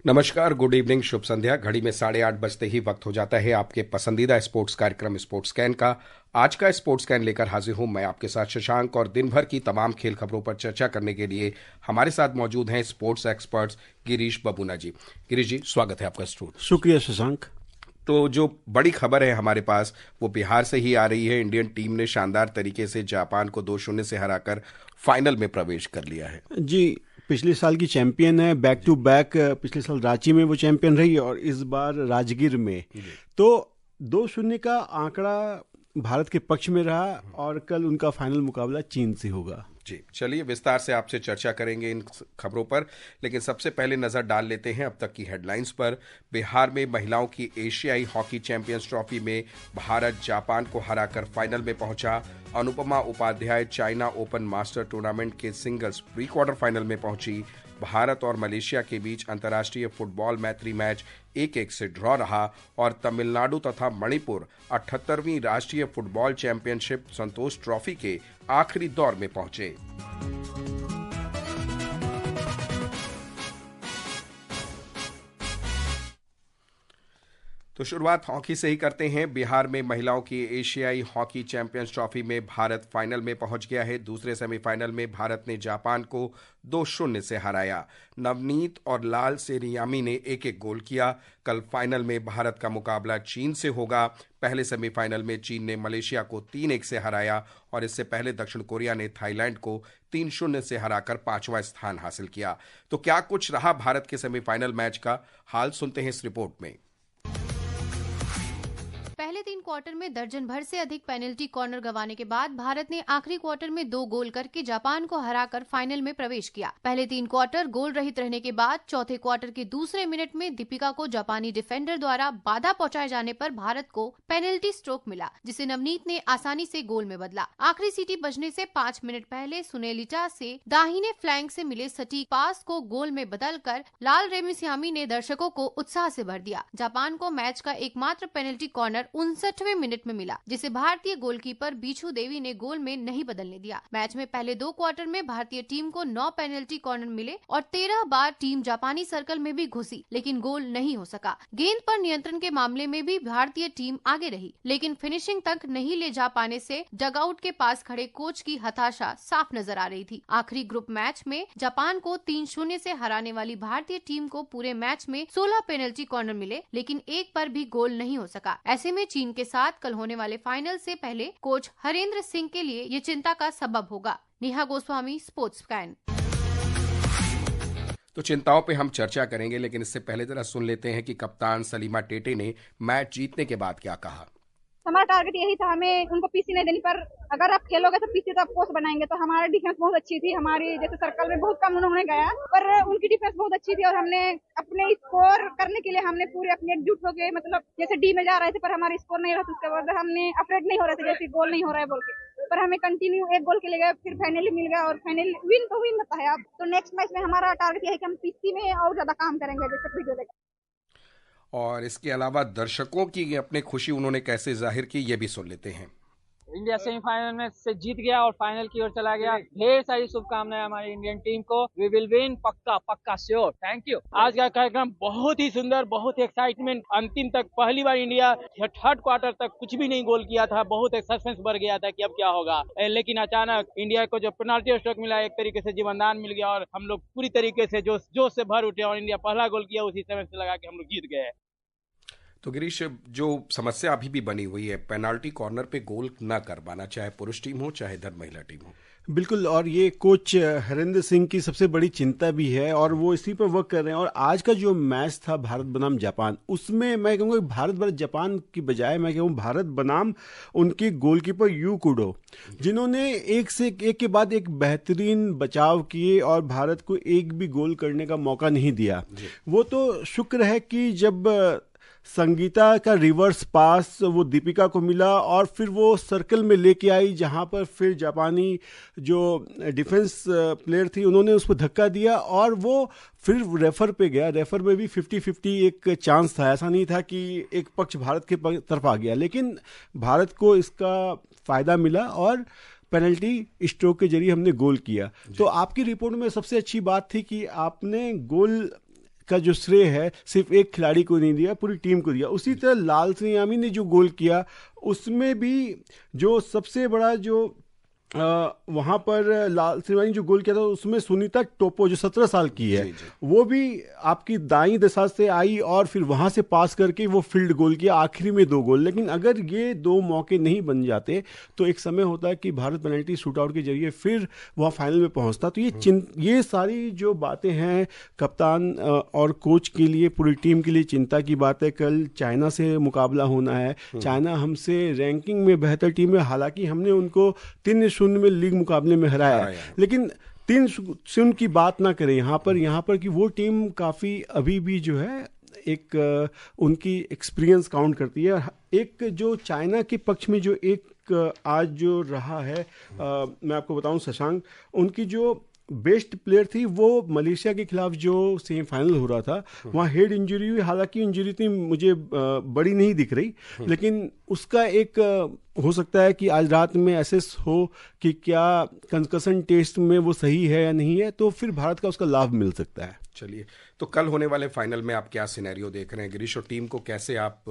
नमस्कार, good evening, शुभ संध्या। घड़ी में 8:30 बजते ही वक्त हो जाता है आपके पसंदीदा स्पोर्ट्स कार्यक्रम स्पोर्ट्स स्कैन का। आज का स्पोर्ट्स स्कैन लेकर हाजिर हूं मैं आपके साथ शशांक, और दिन भर की तमाम खेल खबरों पर चर्चा करने के लिए हमारे साथ मौजूद हैं स्पोर्ट्स एक्सपर्ट्स गिरीश बबूना जी। गिरीश जी, स्वागत है आपका स्टूडियो। शुक्रिया शशांक। तो जो बड़ी खबर है हमारे पास वो बिहार से ही आ रही है। इंडियन टीम ने शानदार तरीके से जापान को 2-0 से हराकर फाइनल में प्रवेश कर लिया है। जी, पिछले साल की चैंपियन है, बैक टू बैक। पिछले साल रांची में वो चैंपियन रही और इस बार राजगीर में। तो 2-0 का आंकड़ा भारत के पक्ष में रहा और कल उनका फाइनल मुकाबला चीन से होगा। जी, चलिए विस्तार से आपसे चर्चा करेंगे इन खबरों पर, लेकिन सबसे पहले नजर डाल लेते हैं अब तक की हेडलाइंस पर। बिहार में महिलाओं की एशियाई हॉकी चैंपियंस ट्रॉफी में भारत जापान को हराकर फाइनल में पहुंचा। Anupama Upadhyay China Open Master tournament के सिंगल्स प्री क्वार्टर फाइनल में पहुंची। भारत और मलेशिया के बीच अंतर्राष्ट्रीय फुटबॉल मैत्री मैच 1-1 से ड्रॉ रहा। और तमिलनाडु तथा मणिपुर 78वीं राष्ट्रीय फुटबॉल चैंपियनशिप संतोष ट्रॉफी के आखिरी दौर में पहुंचे। तो शुरुआत हॉकी से ही करते हैं। बिहार में महिलाओं की एशियाई हॉकी चैंपियंस ट्रॉफी में भारत फाइनल में पहुंच गया है। दूसरे सेमीफाइनल में भारत ने जापान को 2-0 से हराया। नवनीत और लाल सेरियामी ने एक एक गोल किया। कल फाइनल में भारत का मुकाबला चीन से होगा। पहले सेमीफाइनल में चीन ने मलेशिया को 3-1 से हराया और इससे पहले दक्षिण कोरिया ने थाईलैंड को 3-0 से हराकर 5वां स्थान हासिल किया। तो क्या कुछ रहा भारत के सेमीफाइनल मैच का हाल, सुनते हैं इस रिपोर्ट में। पहले 3 क्वार्टर में दर्जन भर से अधिक पेनल्टी कॉर्नर गंवाने के बाद भारत ने आखिरी क्वार्टर में 2 गोल करके जापान को हराकर फाइनल में प्रवेश किया। पहले 3 क्वार्टर गोल रहित रहने के बाद चौथे क्वार्टर के दूसरे मिनट में दीपिका को जापानी डिफेंडर द्वारा बाधा पहुंचाए जाने पर भारत को पेनल्टी स्ट्रोक मिला, जिसे नवनीत ने आसानी से गोल में बदला। आखिरी सीटी बजने से 5 मिनट पहले सुनेलिटा से दाहिने फ्लैंक से मिले सटीक पास को गोल में बदलकर लाल रेमिसियामी ने दर्शकों को उत्साह से भर दिया। जापान को मैच का एकमात्र पेनल्टी कॉर्नर 59वें मिनट में मिला, जिसे भारतीय गोलकीपर बीछू देवी ने गोल में नहीं बदलने दिया। मैच में पहले 2 क्वार्टर में भारतीय टीम को 9 पेनल्टी कॉर्नर मिले और 13 बार टीम जापानी सर्कल में भी घुसी, लेकिन गोल नहीं हो सका। गेंद पर नियंत्रण के मामले में भी भारतीय टीम आगे रही, लेकिन फिनिशिंग तक नहीं ले जा पाने से डगआउट के पास खड़े कोच की हताशा साफ नजर आ रही थी। आखिरी ग्रुप मैच में जापान को 3-0 से हराने वाली भारतीय टीम को पूरे मैच में 16 पेनल्टी कॉर्नर मिले, लेकिन एक पर भी गोल नहीं हो सका। ऐसे में चीन के साथ कल होने वाले फाइनल से पहले कोच हरेंद्र सिंह के लिए ये चिंता का सबब होगा। Neha Goswami, sports scan. तो चिंताओं पे हम चर्चा करेंगे, लेकिन इससे पहले जरा सुन लेते हैं कि कप्तान सलीमा टेटे ने मैच जीतने के बाद क्या कहा। हमारा टारगेट यही था, हमें उनको पीसी नहीं देनी, पर अगर आप खेलोगे तो पीसी तो आप कोच बनाएंगे। तो हमारी डिफेंस बहुत अच्छी थी, हमारी जैसे सर्कल में बहुत कम उन्होंने गया, पर उनकी डिफेंस बहुत अच्छी थी और हमने अपने स्कोर करने के लिए हमने पूरे अपने एकजुट हो गए। मतलब जैसे डी में जा रहे थे पर हमारा स्कोर नहीं रहा था, उसके बाद हमने अफ्रेड नहीं हो रहे थे, जैसे गोल नहीं हो रहा है बोल के, पर हमें कंटिन्यू एक गोल के लिए गए, फिर फाइनली मिल गया और फाइनली विन तो विन होता है। अब तो नेक्स्ट मैच में हमारा टारगेट यही है कि हम पीसी में और ज्यादा काम करेंगे, जैसे वीडियो देखा। और इसके अलावा दर्शकों की अपनी खुशी उन्होंने कैसे जाहिर की, ये भी सुन लेते हैं। इंडिया सेमीफाइनल में से जीत गया और फाइनल की ओर चला गया। ढेर सारी शुभकामनाएं हमारी इंडियन टीम को। वी विल विन, पक्का पक्का श्योर। Thank you. आज का कार्यक्रम बहुत ही सुंदर, बहुत एक्साइटमेंट। अंतिम तक पहली बार इंडिया थर्ड क्वार्टर तक कुछ भी नहीं गोल किया था। बहुत एक सस्पेंस बढ़ गया था कि अब क्या होगा, लेकिन अचानक इंडिया को जो पेनाल्टी स्ट्रोक मिला, एक तरीके से जीवनदान मिल गया और हम लोग पूरी तरीके से जोश से भर उठे और इंडिया पहला गोल किया, उसी समय से लगा कि हम लोग जीत गए। तो गिरीश, जो समस्या अभी भी बनी हुई है पेनाल्टी कॉर्नर पे गोल ना कर पाना, चाहे पुरुष टीम हो चाहे इधर महिला टीम हो। बिल्कुल, और ये कोच हरेंद्र सिंह की सबसे बड़ी चिंता भी है और वो इसी पर वर्क कर रहे हैं। और आज का जो मैच था भारत बनाम जापान, उसमें मैं कहूँगा भारत बनाम जापान की बजाय मैं कहूँ भारत बनाम उनके गोलकीपर यू कुडो, जिन्होंने एक से एक के बाद एक बेहतरीन बचाव किए और भारत को एक भी गोल करने का मौका नहीं दिया। वो तो शुक्र है कि जब संगीता का रिवर्स पास वो दीपिका को मिला और फिर वो सर्कल में लेके आई, जहां पर फिर जापानी जो डिफेंस प्लेयर थी उन्होंने उसको धक्का दिया और वो फिर रेफर पे गया। रेफर में भी 50-50 एक चांस था, ऐसा नहीं था कि एक पक्ष भारत के तरफ आ गया, लेकिन भारत को इसका फ़ायदा मिला और पेनल्टी स्ट्रोक के जरिए हमने गोल किया। तो आपकी रिपोर्ट में सबसे अच्छी बात थी कि आपने गोल का जो श्रेय है सिर्फ एक खिलाड़ी को नहीं दिया, पूरी टीम को दिया। उसी तरह लाल सिंह यामी ने जो गोल किया उसमें भी जो सबसे बड़ा जो वहां पर लाल सिंह जो गोल किया था उसमें सुनीता टोप्पो जो 17 साल की है, वो भी आपकी दाईं दिशा से आई और फिर वहां से पास करके वो फील्ड गोल किया, आखिरी में 2 गोल। लेकिन अगर ये 2 मौके नहीं बन जाते तो एक समय होता है कि भारत पेनल्टी शूटआउट के जरिए फिर वह फाइनल में पहुंचता। तो ये सारी जो बातें हैं कप्तान और कोच के लिए, पूरी टीम के लिए चिंता की बात है। कल चाइना से मुकाबला होना है, चाइना हमसे रैंकिंग में बेहतर टीम है, हालांकि हमने उनको 3-0 में लीग मुकाबले में हराया, लेकिन 3-0 की बात ना करें यहाँ पर कि वो टीम काफ़ी अभी भी जो है एक उनकी एक्सपीरियंस काउंट करती है। एक जो चाइना के पक्ष में जो एक आज जो रहा है, मैं आपको बताऊं शशांक, उनकी जो बेस्ट प्लेयर थी वो मलेशिया के खिलाफ जो सेमीफाइनल हो रहा था वहाँ हेड इंजरी हुई। हालांकि इंजरी इतनी मुझे बड़ी नहीं दिख रही, लेकिन उसका एक हो सकता है कि आज रात में एसेस हो कि क्या कंकशन टेस्ट में वो सही है या नहीं है, तो फिर भारत का उसका लाभ मिल सकता है। चलिए, तो कल होने वाले फाइनल में आप क्या सिनेरियो देख रहे हैं गिरीश, और टीम को कैसे आप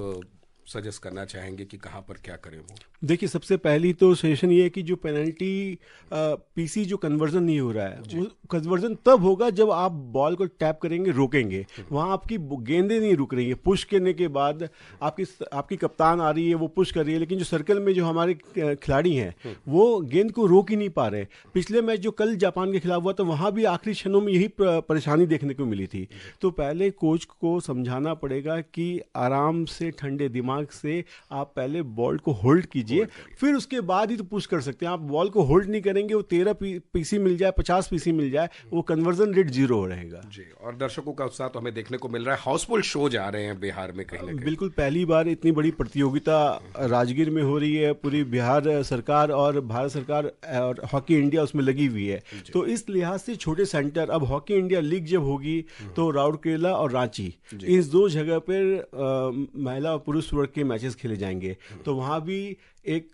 सजेस्ट करना चाहेंगे कि कहाँ पर क्या करें वो? देखिए, सबसे पहली तो सजेशन ये है कि जो पेनल्टी पीसी जो कन्वर्जन नहीं हो रहा है, वो कन्वर्जन तब होगा जब आप बॉल को टैप करेंगे, रोकेंगे। वहाँ आपकी गेंदें नहीं रुक रही है, पुश करने के बाद आपकी कप्तान आ रही है, वो पुश कर रही है, लेकिन जो सर्कल में जो हमारे खिलाड़ी हैं वो गेंद को रोक ही नहीं पा रहे। पिछले मैच जो कल जापान के खिलाफ हुआ था वहाँ भी आखिरी क्षणों में यही परेशानी देखने को मिली थी। तो पहले कोच को समझाना पड़ेगा कि आराम से, ठंडे दिमाग से आप पहले बॉल को होल्ड कीजिए, फिर उसके बाद ही तो पुश कर सकते हैं। आप बॉल को होल्ड नहीं करेंगे, वो 13 पीसी मिल जाए, 50 पीसी मिल जाए, वो कन्वर्जन रेट 0 रहेगा जी। और दर्शकों का उत्साह तो हमें देखने को मिल रहा है, हाउसफुल शो जा रहे हैं बिहार में कहीं ना कहीं। बिल्कुल, पहली बार इतनी बड़ी प्रतियोगिता राजगीर में हो रही है, पूरी बिहार सरकार और भारत सरकार और हॉकी इंडिया उसमें लगी हुई है। तो इस लिहाज से छोटे सेंटर, अब हॉकी इंडिया लीग जब होगी तो राउरकेला और रांची, इस 2 जगह पर महिला और पुरुष वर्ग के मैचेस खेले जाएंगे, तो वहाँ भी एक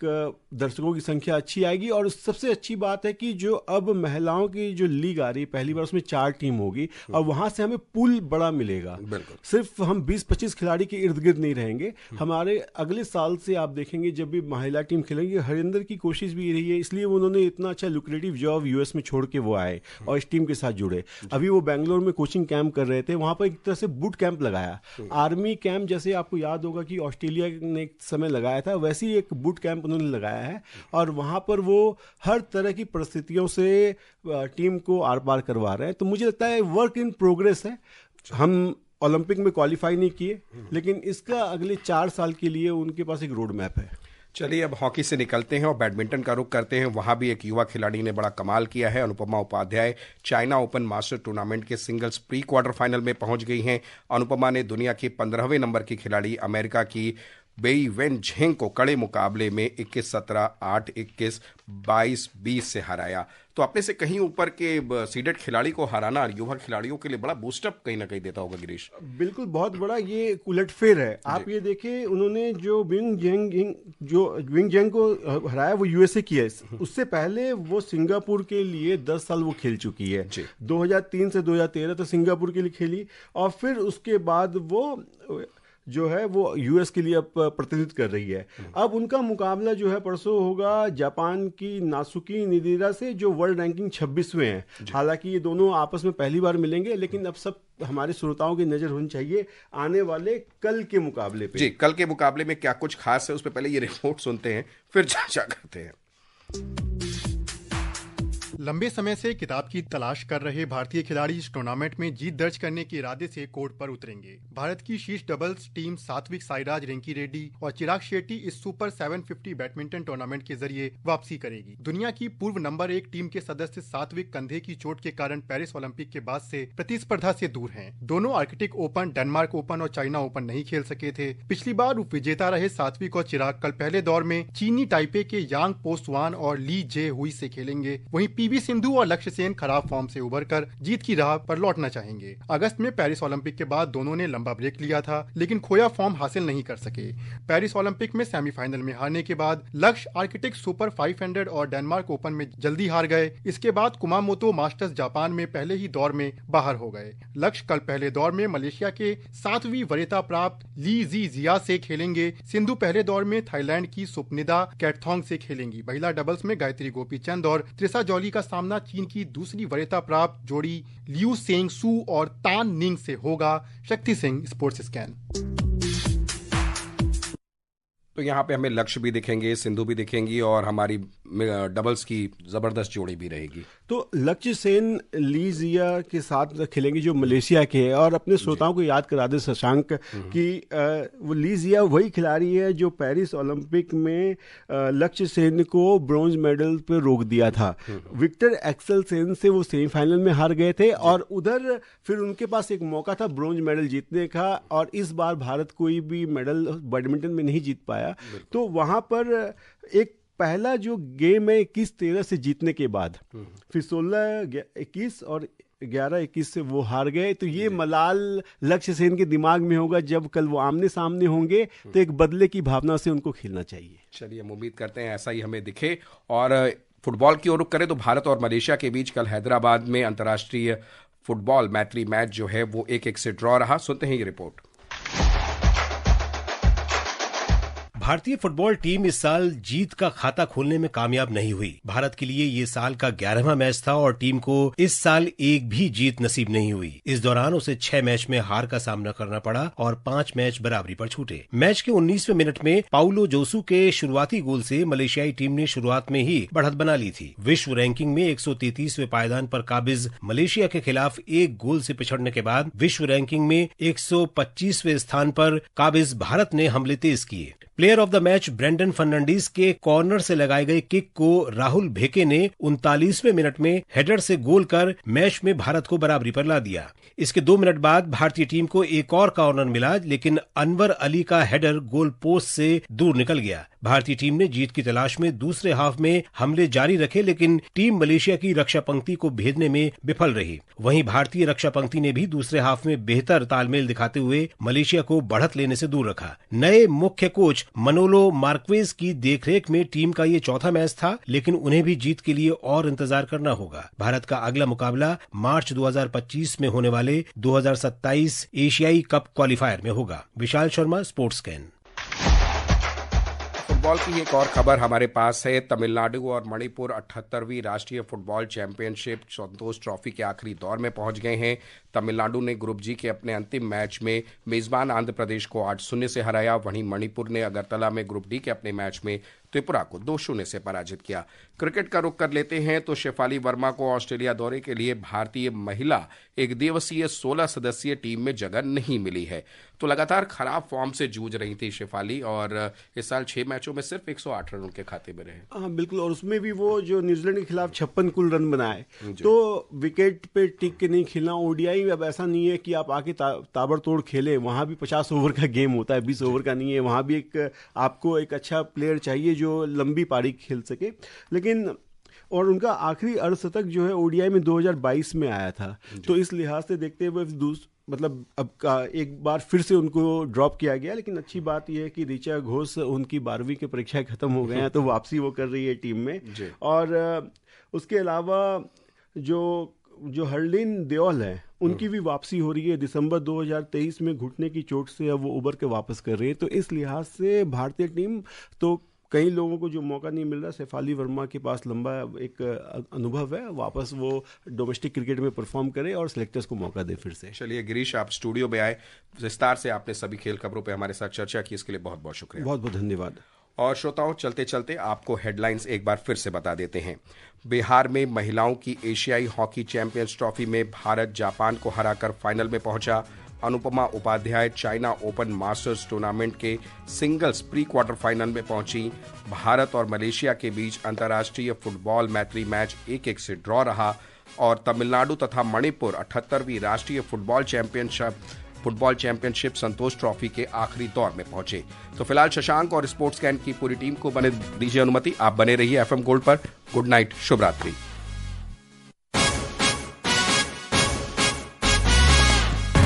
दर्शकों की संख्या अच्छी आएगी। और सबसे अच्छी बात है कि जो अब महिलाओं की जो लीग आ रही है, पहली बार उसमें 4 टीम होगी और वहां से हमें पूल बड़ा मिलेगा। सिर्फ हम 20-25 खिलाड़ी के इर्द गिर्द नहीं रहेंगे। हमारे अगले साल से आप देखेंगे जब भी महिला टीम खेलेंगे, हरिंदर की कोशिश भी रही है, इसलिए उन्होंने इतना अच्छा लुक्रेटिव जॉब यूएस में छोड़ के वो आए और इस टीम के साथ जुड़े। अभी वो बेंगलोर में कोचिंग कैंप कर रहे थे, वहां पर एक तरह से बूट कैंप लगाया, आर्मी कैंप जैसे आपको याद होगा कि ऑस्ट्रेलिया ने एक समय लगाया था, वैसे ही एक बूट कैंप उन्होंने लगाया है। और वहां पर वो हर तरह की परिस्थितियों से टीम को आर पार करवा रहे हैं। तो मुझे लगता है वर्क इन प्रोग्रेस है। हम ओलंपिक में क्वालिफाई नहीं किए, लेकिन इसका अगले 4 साल के लिए उनके पास एक रोड मैप है। चलिए, अब हॉकी से निकलते हैं और बैडमिंटन का रुख करते हैं। वहां भी एक युवा खिलाड़ी ने बड़ा कमाल किया है। Anupama Upadhyay China Open Master tournament के सिंगल्स प्री क्वार्टर फाइनल में पहुंच गई हैं। अनुपमा ने दुनिया की 15वें नंबर की खिलाड़ी अमेरिका की बेई वेन झेंग को कड़े मुकाबले में 21-17, 8-21, 22-20 से हराया। तो अपने से कहीं ऊपर के सीडेड खिलाड़ी को हराना युवा खिलाड़ियों के लिए बड़ा बूस्टअप कहीं ना कहीं देता होगा गिरीश। बिल्कुल, बहुत बड़ा ये उलटफेर है। आप ये देखिए, उन्होंने जो विंग जेंग को हराया वो यूएसए की है। उससे पहले वो सिंगापुर के लिए 10 साल वो खेल चुकी है। 2003 से 2013 तक सिंगापुर के लिए खेली और फिर उसके बाद वो जो है वो यूएस के लिए अब प्रतिनिधित्व कर रही है। अब उनका मुकाबला जो है परसों होगा जापान की नासुकी निदिरा से, जो वर्ल्ड रैंकिंग 26वें हैं। हालांकि ये दोनों आपस में पहली बार मिलेंगे, लेकिन अब सब हमारे श्रोताओं की नजर होनी चाहिए आने वाले कल के मुकाबले पे। जी, कल के मुकाबले में क्या कुछ खास है, उस पर पहले ये रिपोर्ट सुनते हैं, फिर चर्चा करते हैं। लंबे समय से किताब की तलाश कर रहे भारतीय खिलाड़ी इस टूर्नामेंट में जीत दर्ज करने के इरादे से कोर्ट पर उतरेंगे। भारत की शीर्ष डबल्स टीम सात्विक साईराज, रिंकी रेड्डी और चिराग शेट्टी इस सुपर 750 बैडमिंटन टूर्नामेंट के जरिए वापसी करेगी। दुनिया की पूर्व नंबर 1 टीम के सदस्य सात्विक कंधे की चोट के कारण पेरिस ओलंपिक के बाद से प्रतिस्पर्धा से दूर हैं। दोनों आर्कटिक ओपन, डेनमार्क ओपन और चाइना ओपन नहीं खेल सके थे। पिछली बार उप विजेता रहे सात्विक और चिराग कल पहले दौर में चीनी ताइपे के यांग पोस्टवान और ली जे हुई से खेलेंगे। वहीं पी पीवी सिंधु और लक्ष्य सेन खराब फॉर्म से उबरकर जीत की राह पर लौटना चाहेंगे। अगस्त में पेरिस ओलंपिक के बाद दोनों ने लंबा ब्रेक लिया था, लेकिन खोया फॉर्म हासिल नहीं कर सके। पेरिस ओलंपिक में सेमीफाइनल में हारने के बाद लक्ष्य आर्किटेक्ट सुपर 500 और डेनमार्क ओपन में जल्दी हार गए। इसके बाद कुमामोतो मास्टर्स जापान में पहले ही दौर में बाहर हो गए। लक्ष्य कल पहले दौर में मलेशिया के 7वीं वरीयता प्राप्त ली जी जिया से खेलेंगे। सिंधु पहले दौर में थाईलैंड की सुपनिदा कैटथोंग से खेलेंगी। महिला डबल्स में गायत्री गोपीचंद और त्रिशा जॉली का सामना चीन की दूसरी वरीयता प्राप्त जोड़ी लियू सेंग सू और तान निंग से होगा। Shakti Singh, sports scan. तो यहाँ पे हमें लक्ष्य भी दिखेंगे, सिंधु भी दिखेंगी और हमारी डबल्स की जबरदस्त जोड़ी भी रहेगी। तो लक्ष्य सेन ली जिया के साथ खेलेंगे जो मलेशिया के हैं। और अपने श्रोताओं को याद करा दे शशांक कि वो ली जिया वही खिलाड़ी है जो पेरिस ओलंपिक में लक्ष्य सेन को ब्रॉन्ज मेडल पे रोक दिया था। विक्टर एक्सेल सेन से वो सेमीफाइनल में हार गए थे और उधर फिर उनके पास एक मौका था ब्रॉन्ज मेडल जीतने का, और इस बार भारत कोई भी मेडल बैडमिंटन में नहीं जीत पाया। तो वहां पर एक पहला जो गेम है 21-13 से जीतने के बाद फिर 16-21 और 11-21 से वो हार गए। तो ये मलाल लक्ष्य सेन के दिमाग में होगा जब कल वो आमने सामने होंगे, तो एक बदले की भावना से उनको खेलना चाहिए। चलिए, हम उम्मीद करते हैं ऐसा ही हमें दिखे। और फुटबॉल की ओर रुख करें तो भारत और मलेशिया के बीच कल हैदराबाद में अंतर्राष्ट्रीय फुटबॉल मैत्री मैच जो है वो 1-1 से ड्रॉ रहा। सुनते हैं ये रिपोर्ट। भारतीय फुटबॉल टीम इस साल जीत का खाता खोलने में कामयाब नहीं हुई। भारत के लिए ये साल का 11वां मैच था और टीम को इस साल एक भी जीत नसीब नहीं हुई। इस दौरान उसे 6 मैच में हार का सामना करना पड़ा और 5 मैच बराबरी पर छूटे। मैच के 19वें मिनट में पाउलो जोसू के शुरुआती गोल से मलेशियाई टीम ने शुरुआत में ही बढ़त बना ली थी। विश्व रैंकिंग में 133वें पायदान पर काबिज मलेशिया के खिलाफ 1 गोल से पिछड़ने के बाद विश्व रैंकिंग में 125वें स्थान पर काबिज भारत ने हमले तेज किए। Player of the match Brandon Fernandes के कॉर्नर से लगाए गए किक को राहुल भेके ने 39वें मिनट में हेडर से गोल कर मैच में भारत को बराबरी पर ला दिया। इसके 2 मिनट बाद भारतीय टीम को एक और कॉर्नर मिला, लेकिन अनवर अली का हेडर गोल पोस्ट से दूर निकल गया। भारतीय टीम ने जीत की तलाश में दूसरे हाफ में हमले जारी रखे, लेकिन टीम मलेशिया की रक्षा पंक्ति को भेदने में विफल रही। वहीं भारतीय रक्षा पंक्ति ने भी दूसरे हाफ में बेहतर तालमेल दिखाते हुए मलेशिया को बढ़त लेने से दूर रखा। नए मुख्य कोच मनोलो मार्क्वेज की देखरेख में टीम का ये चौथा मैच था, लेकिन उन्हें भी जीत के लिए और इंतजार करना होगा। भारत का अगला मुकाबला मार्च 2025 में होने वाले 2027 एशियाई कप क्वालिफायर में होगा। Vishal Sharma, sports scan. Football की एक और खबर हमारे पास है। तमिलनाडु और मणिपुर 78वीं राष्ट्रीय फुटबॉल चैंपियनशिप संतोष ट्रॉफी के आखिरी दौर में पहुंच गए हैं। तमिलनाडु ने ग्रुप जी के अपने अंतिम मैच में मेजबान आंध्र प्रदेश को 8-0 से हराया। वहीं मणिपुर ने अगरतला में ग्रुप डी के अपने मैच में त्रिपुरा को 2-0 से पराजित किया। क्रिकेट का रुख कर लेते हैं तो शेफाली वर्मा को ऑस्ट्रेलिया दौरे के लिए भारतीय महिला एक दिवसीय 16 सदस्यीय टीम में जगह नहीं मिली है। तो लगातार खराब फॉर्म से जूझ रही थी शेफाली और इस साल 6 मैचों में सिर्फ 108 रन उनके खाते में रहे। हाँ बिल्कुल, और उसमें भी वो जो न्यूजीलैंड के खिलाफ 56 कुल रन बनाए, तो विकेट पे टिक के नहीं खेलना। ओडीआई अब ऐसा नहीं है कि आप आके ताबड़तोड़ खेले, वहां भी 50 ओवर का गेम होता है, 20 ओवर का नहीं है। वहां भी आपको एक अच्छा प्लेयर चाहिए जो लंबी पारी खेल सके। लेकिन और उनका आखिरी अर्धशतक जो है ओडीआई में 2022 में आया था। तो इस लिहाज से देखते हुए मतलब अब एक बार फिर से उनको ड्रॉप किया गया। लेकिन अच्छी बात यह है कि ऋचा घोष उनकी 12वीं की परीक्षा खत्म हो गए हैं, तो वापसी वो कर रही है टीम में। और उसके अलावा जो हरलीन देओल है उनकी भी वापसी हो रही है। दिसंबर 2023 में घुटने की चोट से अब वो उबर के वापस कर रही है। तो इस लिहाज से भारतीय टीम, तो कई लोगों को जो मौका नहीं मिल रहा, शेफाली वर्मा के पास लंबा एक अनुभव है, वापस वो डोमेस्टिक क्रिकेट में परफॉर्म करे और सिलेक्टर्स को मौका दे फिर से। चलिए गिरीश, आप स्टूडियो में आए, विस्तार से आपने सभी खेल खबरों पे हमारे साथ चर्चा की, इसके लिए बहुत बहुत शुक्रिया। बहुत बहुत धन्यवाद। और श्रोताओं, चलते चलते आपको हेडलाइंस एक बार फिर से बता देते हैं। बिहार में महिलाओं की एशियाई हॉकी चैंपियंस ट्रॉफी में भारत जापान को हराकर फाइनल में पहुंचा। Anupama Upadhyay China Open Masters tournament के सिंगल्स प्री क्वार्टर फाइनल में पहुंची। भारत और मलेशिया के बीच अंतर्राष्ट्रीय फुटबॉल मैत्री मैच 1-1 से ड्रॉ रहा। और तमिलनाडु तथा मणिपुर 78वीं राष्ट्रीय फुटबॉल चैंपियनशिप संतोष ट्रॉफी के आखिरी दौर में पहुंचे। तो फिलहाल शशांक और स्पोर्ट्स कैन की पूरी टीम को बने दीजिए अनुमति। आप बने रहिए FM गोल्ड पर। गुड नाइट, शुभ रात्रि।